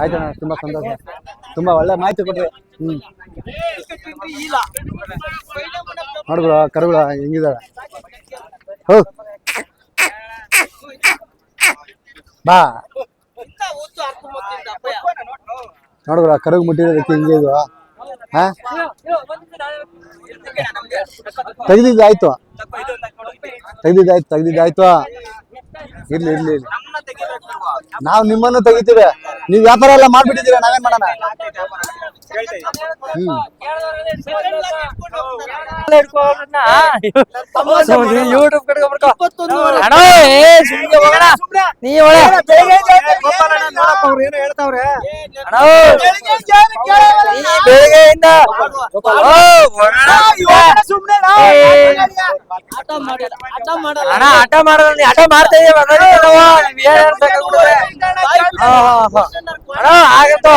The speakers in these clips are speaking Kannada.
ಆಯ್ತಣ್ಣ, ತುಂಬಾ ಸಂತೋಷ, ತುಂಬಾ ಒಳ್ಳೆ ಮಾಹಿತಿ ಕೊಟ್ರಿ. ನೋಡ್ಬಿಡ ಕರುಗಳ ಹೆಂಗಿದಾವೆ. ಹೋಗ್ ಬಾ ನೋಡ್ಬಿಡ ಕರುಗ್ ಮುಟ್ಟಿರೋದಕ್ಕೆ ಹಿಂಗೆ ಇದು. ಹಾ ತೆಗ್ದಿದ್ದಾಯ್ತು ತೆಗ್ದಿದ್ದಾಯ್ತು. ಇರ್ಲಿ ಇರ್ಲಿ ಇರ್ಲಿ, ನಾವು ನಿಮ್ಮನ್ನು ತೆಗಿತೀವಿ. ನೀವ್ ವ್ಯಾಪಾರ ಎಲ್ಲ ಮಾಡ್ಬಿಟ್ಟಿದ್ದೀರಾ, ನಾವೇನ್ ಮಾಡೋಣ? ಆಟ ಮಾಡೋದು ಆಟ ಮಾಡ್ತಾ ಇದೀವಿ. ಆಗತ್ತೋ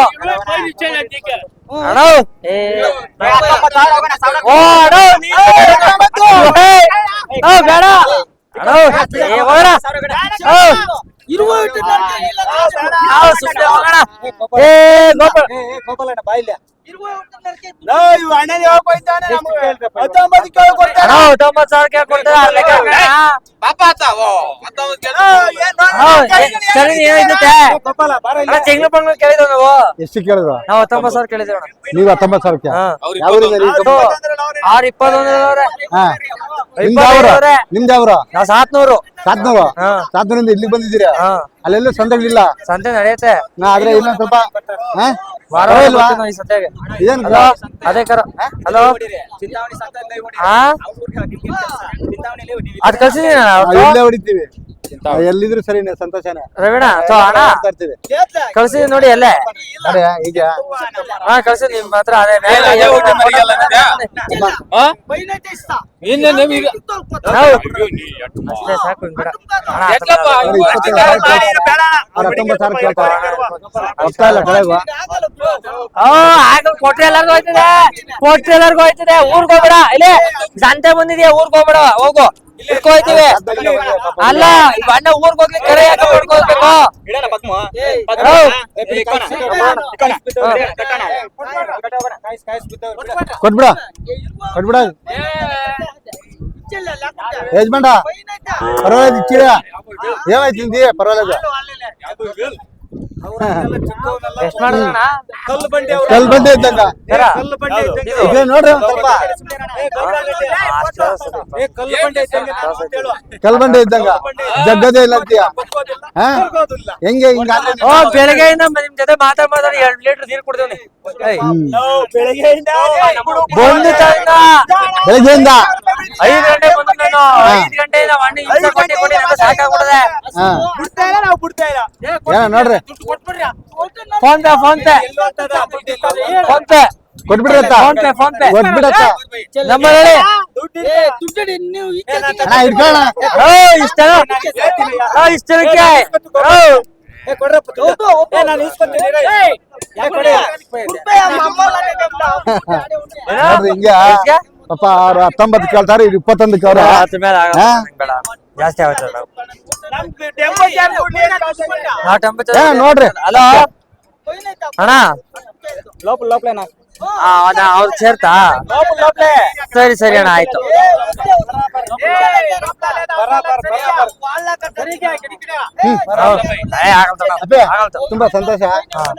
ಅಣ್ಣ. ಬೇಡ ಎಷ್ಟು ಕೇಳಿದ್ರು? ನಾವು 19,000 ಕೇಳಿದೇವ್. ನೀವು 19,000ಕ್ಕೆ? ನಿಮ್ದು ಯಾವ್ರ? ನಾವು 700. 700 ಇಲ್ಲಿಗೆ ಬಂದಿದ್ದೀರಾ? ಅಲ್ಲೆಲ್ಲೂ ಸಂತೆಗಳಿಲ್ಲ? ಸಂತೆ ನಡೆಯುತ್ತೆ, ಆದ್ರೆ ಇನ್ನೊಂದ್ ಸ್ವಲ್ಪ ಅದೇ ಕರ. ಹಲೋ, ಅದ್ ಕಳ್ಸಿದೀನಿ ಇಲ್ಲೇ ಹೊಡಿತೀವಿ. ಎಲ್ಲಿದ್ರು ಸರಿ, ಸಂತೋಷನೇ. ರವಿಣ ಕಳ್ಸಿದೀನಿ ನೋಡಿ, ಅಲ್ಲೇ ಈಗ ಕಳ್ಸಿದ್ ನಿಮ್ ಹತ್ರ. ಅದೇ ಅಷ್ಟೇ ಸಾಕು. ಆಗಲ್ ಕೊಟ್ರೆ ಎಲ್ಲರಿಗೂ ಹೋಯ್ತದೆ, ಊರ್ಗ್ ಹೋಗ್ಬೇಡ. ಇಲ್ಲೇ ಸಂತೆ ಬಂದಿದ್ಯಾ, ಊರ್ಗ್ ಹೋಗ್ಬೇಡ, ಹೋಗು. ಹೋಯ್ತಿವಿ ಅಲ್ಲ, ಅಣ್ಣ ಊರ್ಗ್ ಹೋಗ್ಲಿ ಕರೆ ಯಾಕೆ ಮಾಡ್ಕೋಬೇಕು? ಕೊಟ್ಬಿಡ ಯಜಮಾನ. ಪರವಾಗಿಲ್ಲ ಇಚ್ಚಿರ, ಏನಾಯ್ತು ಪರವಾಗಿಲ್ಲ. ಎಷ್ಟ್ ಮಾಡಿದ್ರಣ್ಣ? ಕಲ್ ಬಂಡೆ ಇದ್ದಂಗ ನೋಡ್ರಿ, ಒಂದ್ ಸ್ವಲ್ಪ ಕಲ್ ಬಂಡೆ ಇದ್ದಂಗ ಜಗ್ಗದೇ ಇಲ್ಲ ಅಂತೀಯ. ಹೆಂಗೆ ಹಿಂಗ? ಬೆಳಗ್ಗೆಯಿಂದ ನಿಮ್ ಜೊತೆ ಮಾತಾಡಿ 2 ಲೀಟರ್ ನೀರು ಕುಡ್ದೇವ್ನಿ. ಬೆಳಗ್ಗೆಯಿಂದ 5 ಗಂಟೆ ಬಂದು ನಾನು 5 ಗಂಟೆಯಿಂದ ಸಾಕಾಗ್ಬಿಡದೆ. ನೋಡ್ರಿ, ಫೋನ್ ಪೇ ಕೊಟ್ಬಿಡ್ರತ್ತ, ಕೊಟ್ಬಿಡತ್ತ. ನಮ್ಮ ಹೇಳಿ ಇಷ್ಟಕ್ಕೆ ಹಿಂಗ ಪಾಪ ಅವ್ರು 19 ಕೇಳ್ತಾರೆ, 21 ಅವ್ರ ಜಾಸ್ತಿ ಆಗುತ್ತೆ ನೋಡ್ರಿ. ಹಲೋ ಅಣ್ಣ, ಅವ್ರು ಸೇರ್ತಾ? ಸರಿ ಅಣ್ಣ, ಆಯ್ತು. ತುಂಬಾ ಸಂತೋಷ,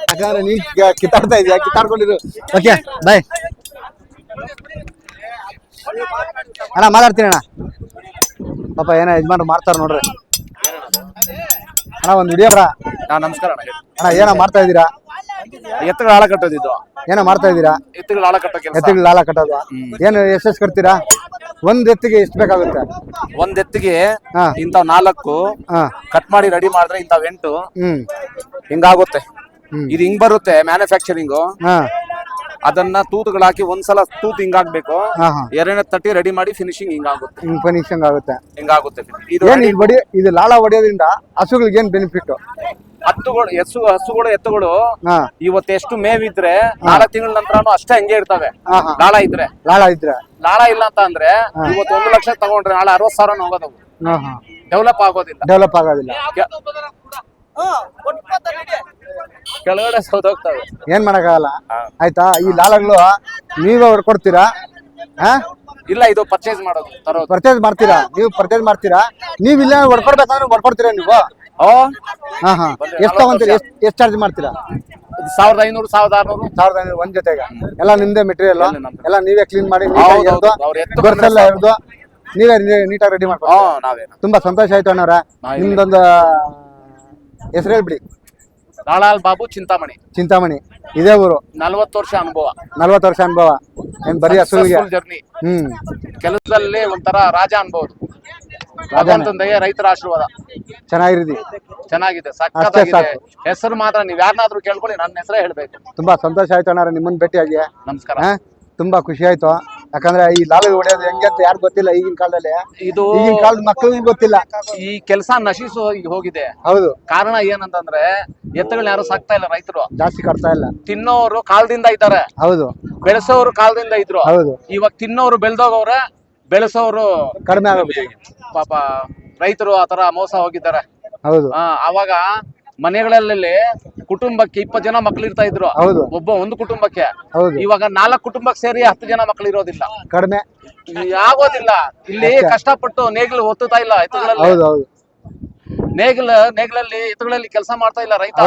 ಯಾಕಂದ್ರೆ ನೀನ್ ಕಿತ್ತಾಡ್ತಾ ಇದೀಯ, ಕಿತ್ತಾಡ್ಕೊಂಡಿರು. ಓಕೆ ಬಾಯ್ ಅಣ್ಣ, ಮಾತಾಡ್ತೀನಿ ಅಣ್ಣ. ಪಾಪ ಏನ ಯಜಮಾನ್ರು ಮಾಡ್ತಾರ ನೋಡ್ರಿ. ಅಣ್ಣ ಒಂದ್ ವಿಡಿಯೋ ನಮಸ್ಕಾರ ಅಣ್ಣ. ಏನ ಮಾಡ್ತಾ ಇದೀರಾ? ಎತ್ತುಗಳ ಹಾಳ ಕಟ್ಟೋದಿದ್ದು. ಏನ ಮಾಡ್ತಾ ಇದೀರಾ? ಎತ್ತುಗಳ ಹಾಳ ಕಟ್ಟೋ ಕೆಲಸ. ಎತ್ತುಗಳ ಹಾಳ ಕಟ್ಟೋದು. ಏನು ಎಷ್ಟೆಷ್ಟು ಕಟ್ತೀರಾ? ಒಂದ್ ಎತ್ತಿಗೆ ಎಷ್ಟು ಬೇಕಾಗುತ್ತೆ? ಒಂದ್ ಎತ್ತಿಗೆ ಇಂತಾವ್ 4 ಕಟ್ ಮಾಡಿ ರೆಡಿ ಮಾಡಿದ್ರೆ ಇಂತಾವ್ 8 ಹಿಂಗಾಗುತ್ತೆ. ಇದು ಹಿಂಗ್ ಬರುತ್ತೆ ಮ್ಯಾನುಫ್ಯಾಕ್ಚರಿಂಗ್. ಅದನ್ನ ತೂತುಗಳು ಹಾಕಿ ಒಂದ್ಸಲ ತೂತ್ ಹಿಂಗಾಗ್ಬೇಕು, ಎರಡನೇ ತಟ್ಟಿ ರೆಡಿ ಮಾಡಿ ಫಿನಿಶಿಂಗ್ ಹಿಂಗಾಗುತ್ತೆ. ಹಿಂಗಾಗುತ್ತೆ. ಇದು ಲಾಳ ಹೊಡೆಯೋದ್ರಿಂದ ಹಸುಗಳಿಗೆ ಏನ್ ಬೆನಿಫಿಟ್? ಹಸುಗಳು ಎತ್ತುಗಳು ಇವತ್ತು ಎಷ್ಟು ಮೇವಿದ್ರೆ 4 ತಿಂಗಳ ನಂತರನು ಅಷ್ಟೇ ಹಂಗೆ ಇರ್ತವೆ. ಲಾಳ ಇದ್ರೆ ಲಾಳ ಇಲ್ಲ ಅಂತ ಅಂದ್ರೆ ಇವತ್ತು 1 ಲಕ್ಷ ತಗೊಂಡ್ರೆ ನಾಳೆ 60,000 ಹೋಗೋದವು. ಡೆವಲಪ್ ಆಗೋದಿಲ್ಲ. ಕೆಳಗಡೆ ಸೌದೋಗ್ತವೆ. ಏನ್ ಮಾಡಕ್ಕಾಗಲ್ಲ. ಆಯ್ತಾ, ಈ ಲಾಲಗಳು ನೀವೇ ಹೊಡ್ಕೊಡ್ತೀರಾ? ಇಲ್ಲ, ಇದು ಪರ್ಚೇಸ್ ಮಾಡೋದು, ತರೋದು. ಪರ್ಚೇಸ್ ಮಾಡ್ತೀರಾ? ನೀವು ಪರ್ಚೇಸ್ ಮಾಡ್ತೀರಾ? ನೀವ್ ಇಲ್ಲ ಹೊಡ್ಕೊಡ್ಬೇಕಂದ್ರೆ ಹೊಡ್ಕೊಡ್ತೀರಾ ನೀವು? ಹಾ ಹಾ. ಎಷ್ಟು ತಗೊಂತೀರಿ? ಎಷ್ಟು ಚಾರ್ಜ್ ಮಾಡ್ತೀರಾ? 1500, 1600. 1500 ಒಂದ್ ಜೊತೆಗೆ. ಎಲ್ಲ ನಿಮ್ದೇ ಮೆಟೀರಿಯಲ್? ಎಲ್ಲ ನೀವೇ ಕ್ಲೀನ್ ಮಾಡಿ ಗೊರ್ಸೆಲ್ಲ ಹಿಡ್ದು ನೀವೇ ನೀಟಾಗಿ ರೆಡಿ ಮಾಡ್ಕೊಂಡು? ನಾವೇ. ತುಂಬಾ ಸಂತೋಷ ಆಯ್ತು ಅಣ್ಣವ್ರ. ನಿಮ್ದೊಂದು ಹೆಸರು ಹೇಳ್ಬಿಡಿ. ಲಾಲಾಲ್ ಬಾಬು ಚಿಂತಾಮಣಿ. ಚಿಂತಾಮಣಿ. ಇದೇ ಊರು? 40 ವರ್ಷ ಅನುಭವ. 40 ವರ್ಷ ಅನುಭವ. ಏನ್ ಬರೀ ಹಸುವಿಗೆ? ಜರ್ನಿ. ಕೆಲಸದಲ್ಲಿ ಒಂಥರ ರಾಜ ಅನ್ಬಹುದು. ಭಗವಂತನ ರೈತರ ಆಶೀರ್ವಾದ. ಚೆನ್ನಾಗಿದೆ, ಸಕ್ಕತ್ತಾಗಿದೆ. ಹೆಸರು ಮಾತ್ರ ನೀವ್ ಯಾರನ್ನಾದ್ರೂ ಕೇಳ್ಕೊಳ್ಳಿ, ನನ್ನ ಹೆಸರೇ ಹೇಳ್ಬೇಕು. ತುಂಬಾ ಸಂತೋಷ ಆಯ್ತು ಅಣ್ಣ ನಿಮ್ಮನ್ನ ಭೇಟಿಯಾಗಿ. ನಮಸ್ಕಾರ. ತುಂಬಾ ಖುಷಿ ಆಯ್ತು. ಯಾಕಂದ್ರೆ ಈ ಲಾಲು ಹೊಡೆಯೋದು ಹೆಂಗೆ ಅಂತ ಯಾರು ಗೊತ್ತಿಲ್ಲ ಈಗಿನ ಕಾಲದಲ್ಲಿ. ಇದು ಈಗಿನ ಕಾಲದ ಮಕ್ಕಳಿಗೆ ಗೊತ್ತಿಲ್ಲ. ಈ ಕೆಲಸ ನಶಿಸು ಹೋಗಿದೆ. ಹೌದು. ಕಾರಣ ಏನಂತಂದ್ರೆ ಎತ್ತುಗಳನ್ನ ಯಾರು ಸಾಕ್ತಾ ಇಲ್ಲ, ರೈತರು ಜಾಸ್ತಿ ಕಟ್ತಾ ಇಲ್ಲ. ತಿನ್ನೋರು ಕಾಲದಿಂದ ಇದ್ದಾರೆ. ಹೌದು. ಬೆಳೆಸೋರು ಕಾಲದಿಂದ ಇದ್ರು. ಹೌದು. ಇವಾಗ ತಿನ್ನೋರು ಬೆಳ್ದೋಗವ್ರೆ, ಬೆಳೆಸೋರು ಕಡಿಮೆ ಆಗೋಗ್ಬಿಟ್ಟಿದೆ. ಪಾಪ ರೈತರು ಆತರ ಮೋಸ ಹೋಗಿದ್ದಾರೆ. ಹೌದು. ಅವಾಗ ಮನೆಗಳಲ್ಲಿ ಕುಟುಂಬಕ್ಕೆ 20 ಜನ ಮಕ್ಳು ಇರ್ತಾ ಇದ್ರು. ಒಂದು ಕುಟುಂಬಕ್ಕೆ. ಇವಾಗ 4 ಕುಟುಂಬಕ್ಕೆ ಸೇರಿ 10 ಜನ ಮಕ್ಳು ಇರೋದಿಲ್ಲ, ಕಡಿಮೆ ಆಗೋದಿಲ್ಲ. ಇಲ್ಲಿ ಕಷ್ಟಪಟ್ಟು ನೇಗಿಲು ಒತ್ತುತ್ತಾ ಇಲ್ಲ ಎತ್ತುಗಳಲ್ಲಿ. ನೇಗಿಲಲ್ಲಿ ಎತ್ತುಗಳಲ್ಲಿ ಕೆಲಸ ಮಾಡ್ತಾ ಇಲ್ಲ ರೈತ.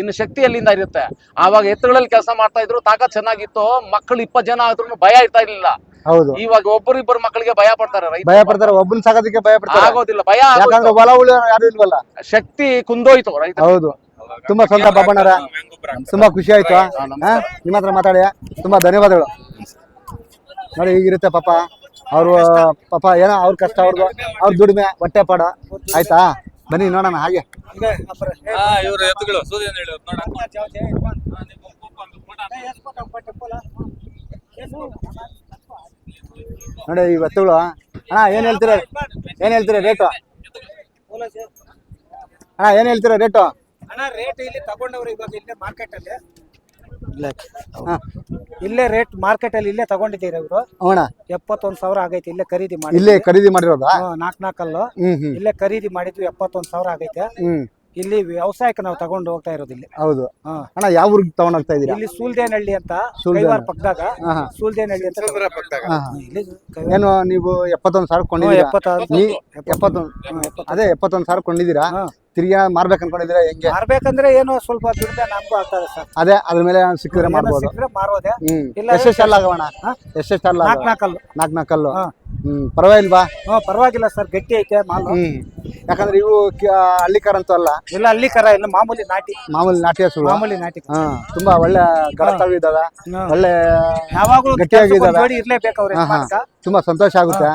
ಇನ್ನು ಶಕ್ತಿ ಎಲ್ಲಿಂದ ಇರುತ್ತೆ? ಆವಾಗ ಎತ್ತುಗಳಲ್ಲಿ ಕೆಲಸ ಮಾಡ್ತಾ ಇದ್ರು, ತಾಕತ್ ಚೆನ್ನಾಗಿತ್ತು. ಮಕ್ಕಳು 20 ಜನ ಆದ್ರೂ ಭಯ ಇರ್ತಾ ಇರ್ಲಿಲ್ಲ. ಇವಾಗ ಒಬ್ಬರಿಬ್ಬರು ಮಕ್ಕಳಿಗೆ ಭಯ ಪಡ್ತಾರೆ ರೈತ. ಭಯ ಪಡ್ತಾರೆ, ಒಬ್ಬನ ಸಾಕೋದಕ್ಕೆ ಭಯ ಪಡ್ತಾರೆ. ಆಗೋದಿಲ್ಲ, ಭಯ. ಹೊಲ ಉಳಿಯೋರು ಯಾರು ಇಲ್ವಲ್ಲ, ಶಕ್ತಿ ಕುಂದೋಯ್ತು ರೈತ. ಹೌದು. ತುಂಬಾ ಸ್ವಂತ ಬಾಬಣ್ಣರ, ತುಂಬಾ ಖುಷಿ ಆಯ್ತು ನಿಮ್ಮ ಹತ್ರ ಮಾತಾಡಿ. ತುಂಬಾ ಧನ್ಯವಾದಗಳು. ನೋಡಿ ಹೀಗಿರುತ್ತೆ ಪಾಪ ಅವ್ರು. ಪಾಪ ಏನೋ ಅವ್ರ ಕಷ್ಟ, ಅವ್ರ ದುಡಿಮೆ, ಹೊಟ್ಟೆ ಪಾಡ. ಆಯ್ತಾ, ಬನ್ನಿ ನೋಡೋಣ. ಹಾಗೆ ನೋಡಿ ಈ ಎತ್ತುಗಳು. ಅಣ್ಣ ಏನ್ ಹೇಳ್ತೀರ ರೇಟು? ಅಣ್ಣ ಏನ್ ಹೇಳ್ತೀರಾ ರೇಟು? ರೇಟ್ ಇಲ್ಲಿ ತಗೊಂಡವ್ರು ಇವಾಗ ಇಲ್ಲೇ ಮಾರ್ಕೆಟ್ ಅಲ್ಲಿ ಇಲ್ಲೇ ರೇಟ್ ಮಾರ್ಕೆಟ್ ಅಲ್ಲಿ ಇಲ್ಲೇ ತಗೊಂಡಿದ್ದೀರಿ ಇವರು. 71,000 ಆಗೈತೆ. ಇಲ್ಲೇ ಖರೀದಿ ಮಾಡಿ, ಇಲ್ಲೇ ಖರೀದಿ ಮಾಡಿರೋದಾ? 4 ಇಲ್ಲೇ ಖರೀದಿ ಮಾಡಿದ್ವಿ. 71,000 ಆಗೈತೆ. ಇಲ್ಲಿ ವ್ಯವಸಾಯಕ್ಕೆ ನಾವು ತಗೊಂಡು ಹೋಗ್ತಾ ಇರೋದು ಇಲ್ಲಿ. ಹೌದು. ಅಣ್ಣ ಯಾವ ಊರಿಗೆ ತಗೊಂಡ್ ಹೋಗ್ತಾ ಇದೀರಾ? ಇಲ್ಲಿ ಸೂಲ್ದೇನಹಳ್ಳಿ ಅಂತ, ಕೈವಾರ ಪಕ್ಕದಾಗ ಸೂಲ್ದೇನಹಳ್ಳಿ ಅಂತ. ಏನು ನೀವು 71,000 ಕೊಂಡಿದ್ದೀರಾ? ಅದೇ 71,000 ಕೊಂಡಿದ್ದೀರಾ? ತಿರ್ಗಿ ಮಾರ್ಬೇಕು ಅನ್ಕೊಂಡಿದ್ದೀರಾ? ಹೆಂಗೆ ಮಾರ್ಬೇಕಂದ್ರೆ ಏನೋ ಸ್ವಲ್ಪ ದುಡ್ಡು ನಮಗೂ ಆಗ್ತದೆ ಸರ್. ಅದೇ ಅದ್ರ ಮೇಲೆ ಸಿಕ್ಕಿದ್ರೆ ಮಾರ್ಬೋದು. ಮಾರೋದೆ. ಎಷ್ಟೆಲ್ಲ ಆಗವಣ? ಎಷ್ಟೆಲ್ಲ? 4 ಕಲ್ಲು. ಪರವಾಗಿಲ್ವಾ? ಪರವಾಗಿಲ್ಲ ಸರ್, ಗಟ್ಟಿ ಐತೆ ಮಾಲು. ಯಾಕಂದ್ರೆ ಇವು ಹಳ್ಳಿಕರ ಅಂತೂ ಅಲ್ಲ. ಇಲ್ಲ ಹಳ್ಳಿಕರ ಇಲ್ಲ, ಮಾಮೂಲಿ ನಾಟಿ ಹಸು. ಮಾಮೂಲಿ ನಾಟಿ. ತುಂಬಾ ಒಳ್ಳೆ ಗಡತಾವ್ ಇದಾವೆ, ಒಳ್ಳೆ ಯಾವಾಗ್ಲೂ ಗಟ್ಟಿಯಾಗಿದ್ದಾವೆ. ಇರ್ಲೇಬೇಕು ಅವ್ರೆ. ತುಂಬಾ ಸಂತೋಷ ಆಗುತ್ತೆ.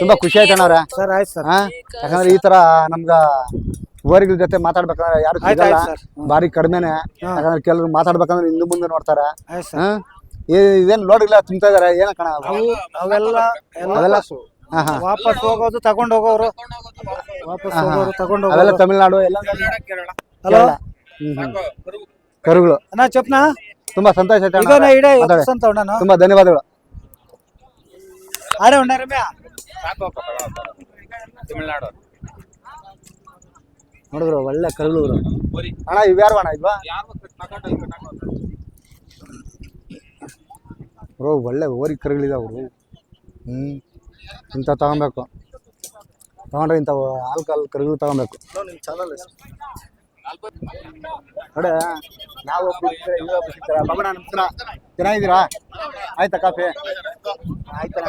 ತುಂಬಾ ಖುಷಿ ಆಯ್ತಣ್ಣ ಸರ್. ಆಯ್ತು ಸರ್. ಯಾಕಂದ್ರೆ ಈ ತರ ನಮ್ಗ ಓರಿಗಳ ಜೊತೆ ಮಾತಾಡ್ಬೇಕಂದ್ರೆ ಯಾರು ಸಿಗಲ್ಲ, ಬಾರಿ ಕಡಿಮೆನೆ. ಯಾಕಂದ್ರೆ ಕೆಲವರು ಮಾತಾಡ್ಬೇಕಂದ್ರೆ ಹಿಂದೆ ಮುಂದೆ ನೋಡ್ತಾರೆ. ಇದೇನ್ ಲೋಡ್ ಇಲ್ಲ ತುಂಬ್ತಾ ಇದಾರೆ, ಏನ ಕಣ ಅವೆಲ್ಲ ವಾಪಸ್ ಹೋಗೋದು, ತಗೊಂಡ್ ಹೋಗೋರು ವಾಪಸ್ ಹೋಗೋರು, ತಗೊಂಡ್ ಅವೆಲ್ಲ ತಮಿಳ್ನಾಡು ಎಲ್ಲ ಕರುಗಳು. ಅಣ್ಣ ಚಪ್ನ ತುಂಬಾ ಸಂತೋಷ ಆಯ್ತು. ತುಂಬಾ ಧನ್ಯವಾದಗಳು. ಆರೆ ಉಂಡ ರಮ್ಯಾ ತಮಿಳ್ನಾಡು ನೋಡಿದ್ರು ಒಳ್ಳೆ ಕರುಗಳು. ಅಣ್ಣ ಇವ್ಯಾರು ಅಣ್ಣ ಇಲ್ವಾ? ಬ್ರೋ ಒಳ್ಳೆ ಓರಿ ಕರುಗಳಿದಾವ್ರು. ಇಂಥ ತಗೊಬೇಕು. ತಗೊಂಡ್ರೆ ಇಂಥ ಆಲ್ಕಲ್ ಕರುಗಳು ತಗೊಬೇಕು. ನೋಡಿ ನಾವು ಸಿಗ್ತಾರ. ಬಾಬಣ್ಣ ನಮಸ್ಕಾರ, ಚೆನ್ನಾಗಿದ್ದೀರಾ? ಆಯ್ತಾ ಕಾಫಿ? ಆಯ್ತಾ?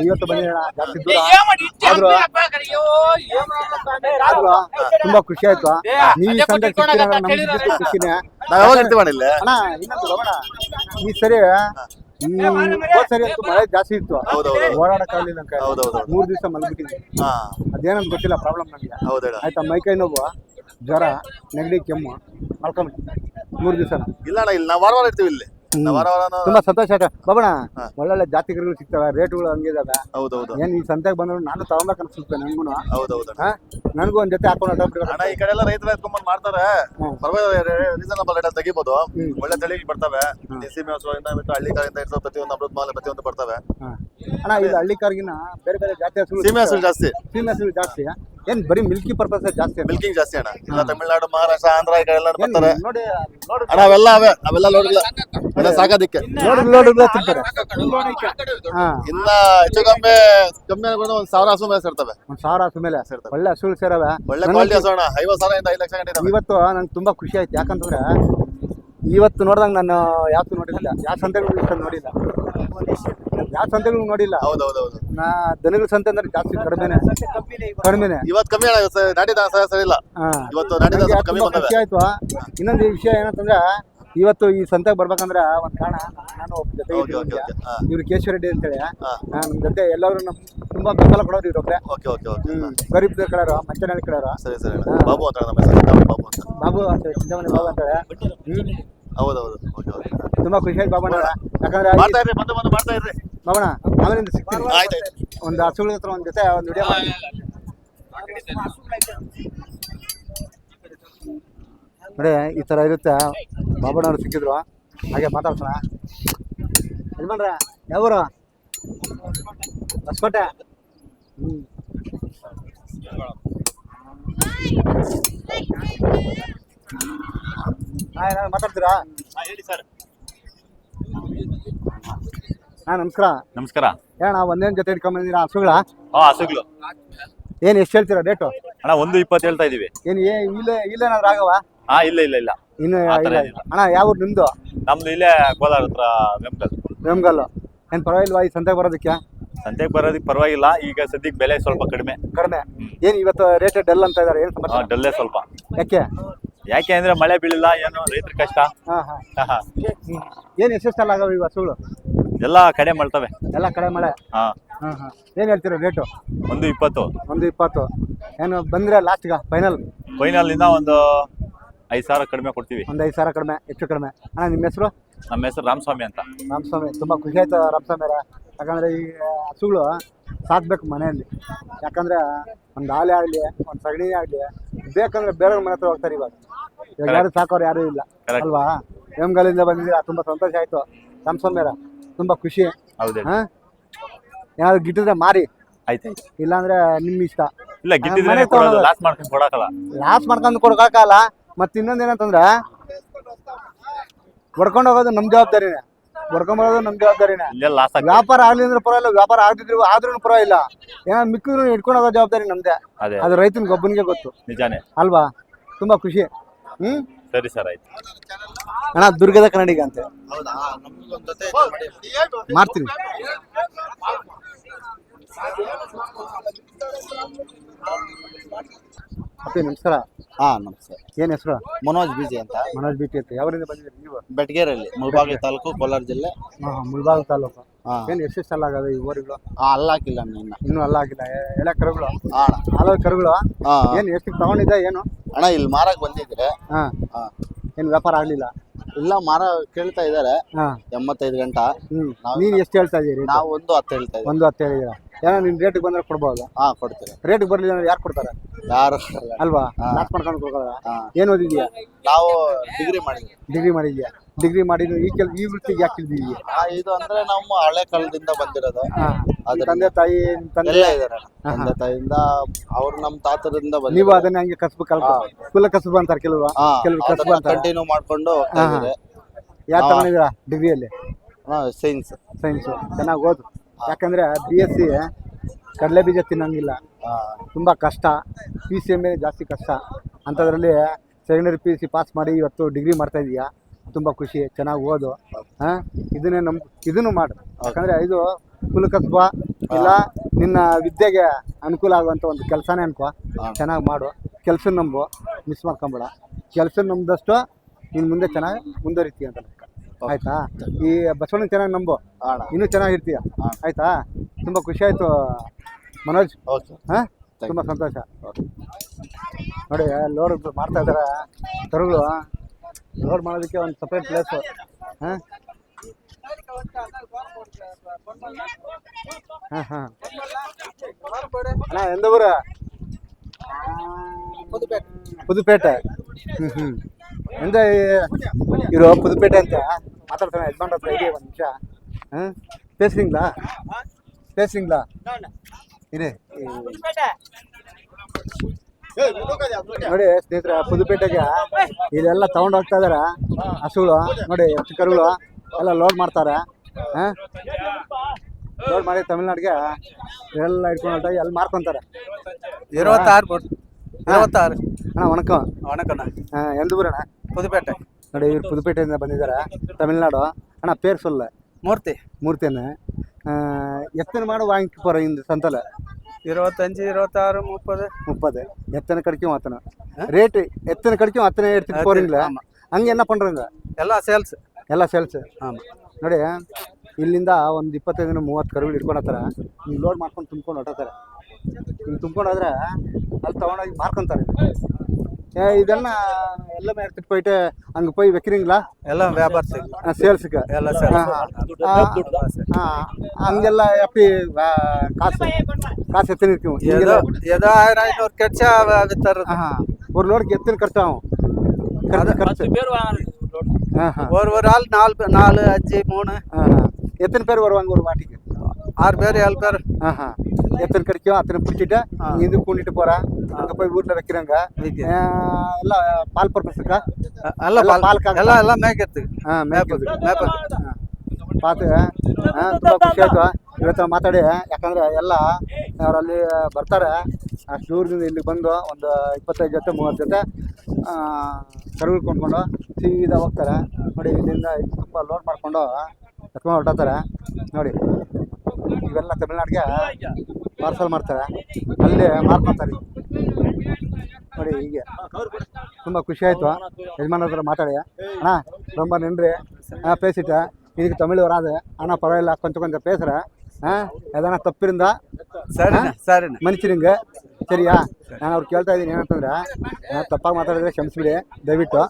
ಇವತ್ತು ಬಂದಿರೋಣ, ಜಾಸ್ತಿ ದೂರ ಆದ್ರೂ ತುಂಬಾ ಖುಷಿ ಆಯ್ತು. ನೀವು ಸಂಜೆ ಸಿಗ್ತೀರ, ನಮ್ಗೆ ಖುಷಿನೇ. ಅಣ್ಣ ಇನ್ನೊಂದು ಬಾಬಣ್ಣ, ಈ ಸರಿ ಸರಿ ಅಂತೂ ಮಳೆ ಜಾಸ್ತಿ ಇತ್ತು, ಓಡಾಡಕ್ಕಾಗಲಿಲ್ಲ. 3 ದಿವಸ ಮಲ್ಬಿಟ್ಟಿದ್ವಿ. ಅದೇನಂತ ಗೊತ್ತಿಲ್ಲ ಪ್ರಾಬ್ಲಮ್ ನನಗೆ. ಆಯ್ತಾ, ಮೈಕೈ ನೋವು, ಜ್ವರ, ನೆಗಡಿ, ಕೆಮ್ಮು, ಮಲ್ಕೊಂಬಿಟ್ಟು 3 ದಿವಸ. ಇಲ್ಲ ಅಣ್ಣ, ಇಲ್ಲಿ ನಾವು ವಾರ ಇರ್ತೀವಿ ಇಲ್ಲಿ. ವಾರ ವಾರನೂ ತುಂಬಾ ಸಂತೋಷ ಆಯ್ತು ಬಾಬಣ್ಣ. ಹಾ. ಒಳ್ಳೊಳ್ಳೆ ಜಾತಿಗಳು ಸಿಗ್ತವೆ, ರೇಟ್ಗಳು ಹಂಗಿದಾವೆ. ಹೌದೌದು ಏನ್ ಈ ಸಂತೆಗೆ ಬಂದ್ರು ನಾನು ತಗೊಂಬೇಕು ಅನ್ಸುತ್ತೆ ನನ್ಗೂ. ಹೌದೌದು ನನಗೂ ಒಂದ್ ಜೊತೆ ಹಾಕೊಂಡು ಅಣ್ಣ. ಈ ಕಡೆ ಎಲ್ಲ ರೈತರ ಎತ್ಕೊಂಡ್ಬಂದ್ ಮಾಡ್ತಾರೆ, ಪರವಾಗಿಲ್ಲ, ರೀಸನಬಲ್ ರೇಟ್ ತೆಗಿಬಹುದು. ಒಳ್ಳೆ ತಳಿ ಬರ್ತವೆ, ದೇಸಿ ಮೇವು ಬಿಟ್ಟು ಹಳ್ಳಿ ಕಾರಿಂದ ಇರ್ತವೆ, ಪ್ರತಿಯೊಂದು ಅಮೃತ ಮಾಲೆ ಪ್ರತಿಯೊಂದು ಬರ್ತವೆ. ಅಣ್ಣ. ಇದು ಹಳ್ಳಿ ಕಾರ್ಗಿನ ಬೇರೆ ಬೇರೆ ಜಾತಿ ಹಸುಗಳು, ಸೀಮೆ ಹಸುಗಳು ಜಾಸ್ತಿ, ಸೀಮೆ ಹಸುಗಳು ಜಾಸ್ತಿ. ಏನ್ ಬರೀ ಮಿಲ್ಕಿ ಪರ್ಪಸ್ ಜಾಸ್ತಿ ಅಲ್ಲ? ಮಿಲ್ಕಿಂಗ್ ಜಾಸ್ತಿ ಅಣ್ಣ. ಇಲ್ಲ ತಮಿಳ್ನಾಡು, ಮಹಾರಾಷ್ಟ್ರ, ಆಂಧ್ರ ಈ ಕಡೆ ಎಲ್ಲ ಬರ್ತಾರೆ ನೋಡಿ ಅಣ್ಣ. ಅವೆಲ್ಲ ನೋಡಿಲ್ಲ ಅಣ್ಣ, ಸಾಕೋದಿಕ್ಕೆ ನೋಡಿ ತಿಂತಾರೆ. ಇನ್ನ ಹೆಚ್ಚು ಕಮ್ಮಿ ಅನ್ಕೊಂಡು 1,000 ಹಸು ಮೇಲೆ ಸೇರ್ತವೆ. 1,000 ಹಸು ಮೇಲೆ ಒಳ್ಳೆ ಹಸುಗಳು ಸೇರವೆ. ಒಳ್ಳೆ ಕ್ವಾಲಿಟಿ ಹಸು ಅಣ್ಣ. 50,000 ಇಂದ 5 ಲಕ್ಷ ಗಂಟೆ ಇದಾವೆ. ಇವತ್ತು ನಂಗೆ ತುಂಬಾ ಖುಷಿ ಆಯ್ತು. ಯಾಕಂತಂದ್ರೆ ಇವತ್ತು ನೋಡ್ದಂಗೆ ನಾನು ಯಾವತ್ತೂ ನೋಡಿಲ್ಲ, ಯಾವ ಸಂತೆಗಳು ನೋಡಿಲ್ಲ, ಯಾವ ಸಂತೆಗಳು ನೋಡಿಲ್ಲ. ಹೌದೌದೌದು. ನಾ ದನಗಳ ಸಂತೆ ಅಂದ್ರೆ ಜಾಸ್ತಿ ಕಡಿಮೆನೆ. ಇವತ್ತು ಕಮ್ಮಿ ಅಣ್ಣ. ನಾಟಿ ದನ ಸರಿ ಇಲ್ಲ. ಇವತ್ತು ನಾಟಿ ದನ ಸ್ವಲ್ಪ ಕಮ್ಮಿ ತುಂಬಾ ಬಂದವೆ. ಖುಷಿ ಆಯ್ತು. ಇನ್ನೊಂದು ವಿಷಯ ಏನಂತಂದ್ರೆ ಇವತ್ತು ಈ ಸಂತೆಗೆ ಬರ್ಬೇಕಂದ್ರೆ ಒಂದ್ ಕಾರಣ, ನಾನು ಒಬ್ಬ ಜೊತೆ ಓಕೆ ಓಕೆ ಓಕೆ. ಇವ್ರು ಕೇಶವ ರೆಡ್ಡಿ ಅಂತೇಳಿ ನಮ್ ಜೊತೆ ಎಲ್ಲರೂ ನಮ್ ತುಂಬಾ ಬೆಂಬಲ ಕೊಡೋರು ಇವ್ರೊಬ್ರೆ. Okay okay okay. ಗರೀಬ್ ಕಡೆಯವರು, ಮಂಚನಹಳ್ಳಿ ಕಡೆಯವರು. ಸರಿ ಸರಿ ಅಣ್ಣ. ಬಾಬು ಅಂತ ನಮ್ಮ ಹೆಸರು ಬಾಬು ಅಂತ. ಬಾಬು ಅಂತ ಚಿಂತಾಮಣಿ ಬಾಬು ಅಂತೇಳಿ. ಹೌದೌದು. Okay okay. ತುಂಬಾ ಖುಷಿ ಆಯ್ತು ಬಾಬಣ್ಣ. ಯಾಕಂದ್ರೆ ಮಾಡ್ತಾ ಇರ್ರಿ, ಬಂದು ಮಾಡ್ತಾ ಇರ್ರಿ ಬಾಬಣ್ಣ. ಆಮೇಲಿಂದ ಸಿಗ್ತೀನಿ. ಆಯ್ತಾಯ್ತು. ಒಂದು ಹಸುಗಳ ಹತ್ರ ಒಂದ್ ಜೊತೆ ಒಂದು ವಿಡಿಯೋ ಮಾಡಿ ನೋಡಿ. ಈ ತರ ಇರುತ್ತೆ. ಬಾಬಣ್ಣವ್ರು ಸಿಕ್ಕಿದ್ರು, ಹಾಗೆ ಮಾತಾಡ್ಸೋಣ. ಯಜಮಾನ್ರ ಯಾವೂರು? ಹೊಸಕೋಟೆ. ಮಾತಾಡ್ತೀರಾ? ಹೇಳಿ ಸರ್. ನಮಸ್ಕಾರ. ನಮಸ್ಕಾರ. ಏನ ಒಂದೇನ್ ಜೊತೆ ಇಟ್ಕೊಂಡ್ ಹಸುಗಳ? ಹಸುಗಳು ಏನ್ ಎಷ್ಟು ಹೇಳ್ತೀರಾ ರೇಟು? ಅಣ್ಣ 1.20 ಹೇಳ್ತಾ ಇದೀವಿ. ಏನ್ ಇಲ್ಲೇನಾದ್ರು ಆಗವ? ಇಲ್ಲ ಇನ್ನು ಆ ಥರ ಇಲ್ಲ. ಏನಿಲ್ಲ. ಅಣ್ಣ ಯಾವ ಊರು ನಿಮ್ದು? ನಮ್ದು ಇಲ್ಲೇ ಕೋಲಾರ ಹತ್ರ ವೆಂಕಲ್. ವೇಮಗಲ್ಲು. ಏನ್ ಪರವಾಗಿಲ್ವಾ ಈ ಸಂತೆಗೆ ಬರೋದಕ್ಕೆ? ಸಂತೆಗೆ ಬರೋದಕ್ಕೆ ಪರವಾಗಿಲ್ಲ. ಈಗ ಸದ್ಯಕ್ಕೆ ಬೆಲೆ ಸ್ವಲ್ಪ ಕಡಿಮೆ. ಏನ್ ಇವತ್ತು ರೇಟ್ ಡಲ್ ಅಂತ ಇದಾರೆ? ಏನ್ ಸಮಾಚಾರ? ಡಲ್ಲೇ ಸ್ವಲ್ಪ. ಯಾಕೆ ಅಂದ್ರೆ ಮಳೆ ಬೀಳಿಲ್ಲ, ಏನು ರೈತರ ಕಷ್ಟ. ಏನ್ ಎಷ್ಟೆಷ್ಟಲ್ಲ ಆಗವ ಈ ಹಸುಗಳು? ಎಲ್ಲ ಕಡೆ ಮಾಡ್ತವೆ. ಎಲ್ಲ ಕಡೆ ಮಳೆ. ಏನ್ ಹೇಳ್ತೀರಾ ರೇಟು? 1.20. 1.20. ಏನು ಬಂದ್ರೆ ಲಾಸ್ಟ್ಗ ಫೈನಲ್ ಇಂದ ಒಂದು 5,000 ಕಡಿಮೆ ಕೊಡ್ತೀವಿ. ಒಂದು 5,000 ಕಡಿಮೆ, ಹೆಚ್ಚು ಕಡಿಮೆ. ಅಣ್ಣ ನಿಮ್ಮ ಹೆಸರು? ನಮ್ಮ ಹೆಸರು ರಾಮಸ್ವಾಮಿ ಅಂತ. ರಾಮಸ್ವಾಮಿ. ತುಂಬಾ ಖುಷಿ ಆಯ್ತು ರಾಮಸ್ವಾಮಿ ಅವರೇ. ಯಾಕಂದ್ರೆ ಈ ಹಸುಗಳು ಸಾಕ್ಬೇಕು ಮನೆಯಲ್ಲಿ. ಯಾಕಂದ್ರೆ ಒಂದು ಹಾಲೆ ಆಗಲಿ, ಒಂದು ಸಗಣಿ ಆಗಲಿ ಬೇಕಂದ್ರೆ ಬೇರೆ ಮನೆ ಹತ್ರ ಹೋಗ್ತಾರೆ. ಇವಾಗ ಯಾರು ಸಾಕೋರು ಯಾರು ಇಲ್ಲ ಅಲ್ವಾ? ವೇಮಗಲ್ಲಿಂದ ಬಂದಿದ್ದೀರಾ, ತುಂಬಾ ಸಂತೋಷ ಆಯ್ತು ರಾಮಸ್ವಾಮಿ ಅವರೇ. ತುಂಬಾ ಖುಷಿ. ಏನಾದ್ರು ಗಿಟ್ಟಿದ್ರೆ ಮಾರಿ, ಆಯ್ತಾಯ್ತು. ಇಲ್ಲಾಂದ್ರೆ ನಿಮ್ ಇಷ್ಟ. ಇಲ್ಲ ಗಿಟ್ಟಿದ್ರೆ ಲಾಸ್ ಮಾಡ್ಕೊಂಡು ಕೊಡಕಲ್ಲ. ಲಾಸ್ ಮಾಡ್ಕೊಂಡು ಕೊಡಕಾಗಲ್ಲ. ಮತ್ತೆ ಇನ್ನೊಂದ್ ಏನಂತಂದ್ರೆ ಹೊಡ್ಕೊಂಡು ಹೋಗೋದು ನಮ್ ಜವಾಬ್ದಾರಿನೇ, ಹೊಡ್ಕೊಂಬರೋದು ನಮ್ ಜವಾಬ್ದಾರಿನೇ. ವ್ಯಾಪಾರ ಆಗ್ಲಿ ಅಂದ್ರೆ ಪರವಾಗಿಲ್ಲ, ವ್ಯಾಪಾರ ಆಗ್ತಿದ್ರು ಆದ್ರೂ ಪರವಾಗಿಲ್ಲ. ಏನೋ ಮಿಕ್ಕಿದ್ರು ಇಟ್ಕೊಂಡು ಹೋಗೋ ಜವಾಬ್ದಾರಿ ನಮ್ದೇ. ಅದು ರೈತನ ಗೊಬ್ಬನಿಗೆ ಗೊತ್ತು. ನಿಜಾನೇ ಅಲ್ವಾ? ತುಂಬಾ ಖುಷಿ. ಸರಿ ಸರ್, ಆಯ್ತು. ಅಣ್ಣ ದುರ್ಗದ ಕನ್ನಡಿಗ ಅಂತ ಮಾಡ್ತೀನಿ. ಅಪ್ಪಿ ನಮಸ್ಕಾರ. ನಮಸ್ಕಾರ. ಏನ್ ಹೆಸರು? ಮನೋಜ್ ಬಿಜಿ ಅಂತ. ಮನೋಜ್ ಬಿಟಿ ಅಂತ. ಯಾವರಿಂದ ಬಂದಿದ್ದೀರಿ ನೀವು? ಬೆಟಗೇರಲ್ಲಿ, ಮುಳಬಾಗಿಲು ತಾಲೂಕು, ಕೋಲಾರ ಜಿಲ್ಲೆ. ಮುಳಬಾಗಿಲು ತಾಲೂಕು. ಏನ್ ಎಷ್ಟೆಷ್ಟಲ್ಲ ಆಗವೆ ಈ ಊರುಗಳು? ಅಲ್ಲ ಹಾಕಿಲ್ಲ ಇನ್ನೂ ಅಲ್ಲ ಹಾಕಿಲ್ಲ. ಎಳೆ ಕರುಗಳು, ಹಾಲದ ಕರುಗಳು. ಏನ್ ಎಷ್ಟು ತಗೊಂಡಿದ್ದ ಏನು? ಅಣ್ಣ ಇಲ್ಲಿ ಮಾರಕ್ ಬಂದಿದ್ರೆ ಏನ್ ವ್ಯಾಪಾರ ಆಗ್ಲಿಲ್ಲ? ಇಲ್ಲ, ಮಾರ ಕೇಳ್ತಾ ಇದಾರೆ 85 ಗಂಟೆ. ನೀನ್ ಎಷ್ಟು ಹೇಳ್ತಾ ಇದೀರಿ? ನಾವು 1.10 ಹೇಳ್ತಾ ಇದ್ದೀವಿ. 1.10 ಹೇಳಿದೀರಾ? ಏನೋ ನಿನ್ ರೇಟಿಗೆ ಬಂದ್ರೆ ಕೊಡ್ಬೋದು. ಕೊಡ್ತೀವಿ. ರೇಟಿಗೆ ಬರ್ಲಿಲ್ಲ ಅಂದ್ರೆ ಯಾರು ಕೊಡ್ತಾರೆ? ಯಾರು ಅಲ್ವಾ? ಲಾಸ್ ಮಾಡ್ಕೊಂಡು ಕೊಡ್ತಾರ. ಏನ್ ಓದಿದ್ಯಾ? ನಾವು ಡಿಗ್ರಿ ಮಾಡಿದ್ವಿ. ಡಿಗ್ರಿ ಮಾಡಿದ್ರು ಈ ವೃತ್ತಿಗೆ ಯಾಕೆ ಇಳಿದಿದ್ಯಾ? ಇದು ಅಂದ್ರೆ ನಮ್ಮ ಹಳೆ ಕಾಲದಿಂದ ಬಂದಿರೋದು. ತಂದೆ ತಾಯಿ ಎಲ್ಲ ಇದಾರೆ. ತಂದೆ ತಾಯಿಯಿಂದ ಅವ್ರು ನಮ್ಮ ತಾತರಿಂದ ಬಂದ. ನೀವು ಅದನ್ನ ಹಂಗೆ ಕಸಬು ಕುಲ ಕಸಬು ಅಂತಾರೆ ಕೆಲವು ಕಸಬು ಅಂತ ಕಂಟಿನ್ಯೂ ಮಾಡ್ಕೊಂಡು ಹೋಗ್ತಾ ಇದ್ದಾರೆ. ಯಾರು ತಗೊಂಡಿದ್ದೀರಾ ಡಿಗ್ರಿಯಲ್ಲಿ? ಸೈನ್ಸ್. ಚೆನ್ನಾಗಿ ಓದು. ಯಾಕಂದ್ರೆ BSc ಕಡಲೆ ಬೀಜ ತಿನ್ನಂಗಿಲ್ಲ, ತುಂಬಾ ಕಷ್ಟ. PCMA ಜಾಸ್ತಿ ಕಷ್ಟ. ಅಂಥದ್ರಲ್ಲಿ ಸೆಕೆಂಡರಿ PUC ಪಾಸ್ ಮಾಡಿ ಇವತ್ತು ಡಿಗ್ರಿ ಮಾಡ್ತಾ ಇದೀಯಾ, ತುಂಬಾ ಖುಷಿ. ಚೆನ್ನಾಗಿ ಓದು. ಇದನ್ನು ಮಾಡು. ಯಾಕಂದ್ರೆ ಇದು ಕುಲಕಸಬ ಇಲ್ಲ, ನಿನ್ನ ವಿದ್ಯೆಗೆ ಅನುಕೂಲ ಆಗುವಂತ ಒಂದು ಕೆಲಸನೇ ಅನ್ಕೋ. ಚೆನ್ನಾಗಿ ಮಾಡು. ಕೆಲಸ ನಂಬು, ಮಿಸ್ ಮಾಡ್ಕೊಂಬೇಡ. ಕೆಲಸ ನಂಬಿದಷ್ಟು ನೀನು ಮುಂದೆ ಚೆನ್ನಾಗಿ ಮುಂದುವರಿತೀಯ ಅಂತ ಲೆಕ್ಕ. ಆಯ್ತಾ? ಈ ಬಸವಣ್ಣ ಚೆನ್ನಾಗಿ ನಂಬು, ಇನ್ನೂ ಚೆನ್ನಾಗಿರ್ತೀಯ. ಆಯ್ತಾ? ತುಂಬಾ ಖುಷಿ ಆಯ್ತು ಮನೋಜ್. ತುಂಬಾ ಸಂತೋಷ. ನೋಡಿ ಲೋಡ್ ಮಾಡ್ತಾ ಇದಾರೆ ಕರುಗಳು. ಲೋಡ್ ಮಾಡೋದಕ್ಕೆ ಒಂದು ಸಪ್ರೇಟ್ ಪ್ಲೇಸು. ಅಣ್ಣ ಎಂದ ಊರ? ಪುದುಪೇಟೆ. ಎಂದ ಇರೋ ಪುದುಪೇಟೆ ಅಂತ ಮಾತಾಡ್ತಾನೆ ಯಜಮಾನ್ ಹತ್ರ ಇದೆ ಒಂದು ನಿಮಿಷ. பேசுறீங்களா ಇದೆ ನೋಡಿ ಸ್ನೇಹಿತರೆ, ಪುದುಪೇಟೆಗೆ ಇಲ್ಲೆಲ್ಲ ತಗೊಂಡು ಹೋಗ್ತಾ ಇದಾರೆ ಹಸುಗಳು. ನೋಡಿ ಎಷ್ಟು ಕರುಗಳು ಎಲ್ಲ ಲೋಡ್ ಮಾಡ್ತಾರೆ. ಲೋಡ್ ಮಾಡಿ ತಮಿಳ್ನಾಡಿಗೆ ಎಲ್ಲ ಇಟ್ಕೊಂಡು ಹೊರಟಾಗಿ ಅಲ್ಲಿ ಮಾರ್ಕೊಂತಾರೆ. 26 ಅಣ್ಣ ವಣಕಂ. வணக்கண்ணா. எந்த ஊர் அண்ணா? புதுப்பேட்டை. ನೋಡಿ ಇವ್ರು ಪುದುಪೇಟೆಯಿಂದ ಬಂದಿದ್ದಾರೆ, ತಮಿಳ್ನಾಡು. ಅಣ್ಣ ಪೇರು சொல்ல. ಮೂರ್ತಿ ಅಣ್ಣ. எத்தனை மாடு வாங்கி போகிறேன் இந்த சந்தையில்? 25, 26, 30. எத்தனை கிடைக்கும் அத்தனை ரேட்டு, எத்தனை கிடைக்கும் அத்தனை எடுத்துகிட்டு போகிறீங்களா? அங்கே என்ன பண்ணுறங்க? ಎಲ್ಲ ಸೇಲ್ಸ್. ಆಮಾಂ. ನೋಡಿ ಇಲ್ಲಿಂದ ಒಂದು 25-30 ಕರುಗಳು ಇಟ್ಕೊಂಡೋಗ್ತಾರೆ. ನೀವು ಲೋಡ್ ಮಾಡ್ಕೊಂಡು ತುಂಬ್ಕೊಂಡು ಹೊಟ್ಟೋತಾರೆ. ಹಿಂಗೆ ತುಂಬ್ಕೊಂಡು ಹೋದ್ರೆ ಅಲ್ಲಿ ತೊಗೊಂಡೋಗಿ ಮಾರ್ಕೊತಾರೆ. ಇದನ್ನ எல்லாமே எடுத்துட்டு போயிட்டு அங்க போய் வைக்கிறீங்களா? எல்லாம் வியாபாரத்துக்கு, சேல்ஸுக்கு எல்லாம் சேல்ஸ். அங்கெல்லாம் எப்படி காசு எத்தனை இருக்கும்? ஏதோ 1000-500 கிடைச்சா வித்துறது. ஒரு லோடுக்கு எத்தனை ಖರ್ಚு ஆகும்? ஒரு ஆள் 4, 5, 3. எத்தனை பேர் வருவாங்க ஒரு வாட்டிக்கு? 6 பேர் 7 பேர். எத்தனை கிடைக்கும் அத்தனை பிடிச்சிட்டு இது கூட்டிட்டு போறேன். அங்க போய் வீட்டுல வைக்கிறாங்க. எல்லாம் பால் பர்பஸுக்கா? ಎಲ್ಲ ಮೇಯ್க்கிறதுக்கு. ಪಾತು ತುಂಬ ಖುಷಿ ಆಯ್ತು ಇವತ್ತು ಮಾತಾಡಿ. ಯಾಕಂದ್ರೆ ಎಲ್ಲ ಅವರಲ್ಲಿ ಬರ್ತಾರೆ ಅಷ್ಟು ದೂರದಿಂದ ಇಲ್ಲಿ ಬಂದು ಒಂದು 25 ಜೊತೆ 30 ಜೊತೆ ಕರುಗಳು ಕೊಂಡ್ಕೊಂಡು ಸೀದಾ ಹೋಗ್ತಾರೆ. ನೋಡಿ ಇಲ್ಲಿಂದ ತುಂಬ ಲೋಡ್ ಮಾಡಿಕೊಂಡು ಎತ್ಕೊಂಡು ಹೊರಟಾತಾರೆ. ನೋಡಿ ಇವೆಲ್ಲ ತಮಿಳ್ನಾಡಿಗೆ ಪಾರ್ಸಲ್ ಮಾಡ್ತಾರೆ, ಅಲ್ಲೇ ಮಾರ್ಕೊತಾರೆ. ನೋಡಿ ಹೀಗೆ ತುಂಬ ಖುಷಿ ಆಯಿತು ಯಜಮಾನ ಹತ್ರ ಮಾತಾಡಿ. ಅಣ್ಣ ரொம்ப நன்றி. பேசிட்டேன். இதுக்கு தமிழ் வராது, ஆனால் பரவாயில்ல, கொஞ்சம் கொஞ்சம் பேசுகிறேன். எதனா ತಪ್ಪು இருந்தா ಮನ್ನಿಸಿರಿಂಗ, ಸರಿಯಾ? ನಾನು ಅವ್ರು ಕೇಳ್ತಾ ಇದ್ದೀನಿ ಏನಂತಂದ್ರೆ, ನಾನು ತಪ್ಪಾಗಿ ಮಾತಾಡಿದ್ರೆ ಕ್ಷಮಿಸ್ಬಿಡಿ ದಯವಿಟ್ಟು.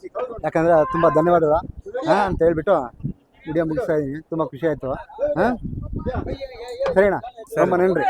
ಯಾಕಂದರೆ ತುಂಬ ಧನ್ಯವಾದಗಳು ಅಂತ ಹೇಳ್ಬಿಟ್ಟು ವಿಡಿಯೋ ಮುಗಿಸ್ತಾ ಇದ್ದೀನಿ. ತುಂಬ ಖುಷಿ ಆಯಿತು. ಸರಿನಾ? ತುಂಬ ನನ್ರಿ.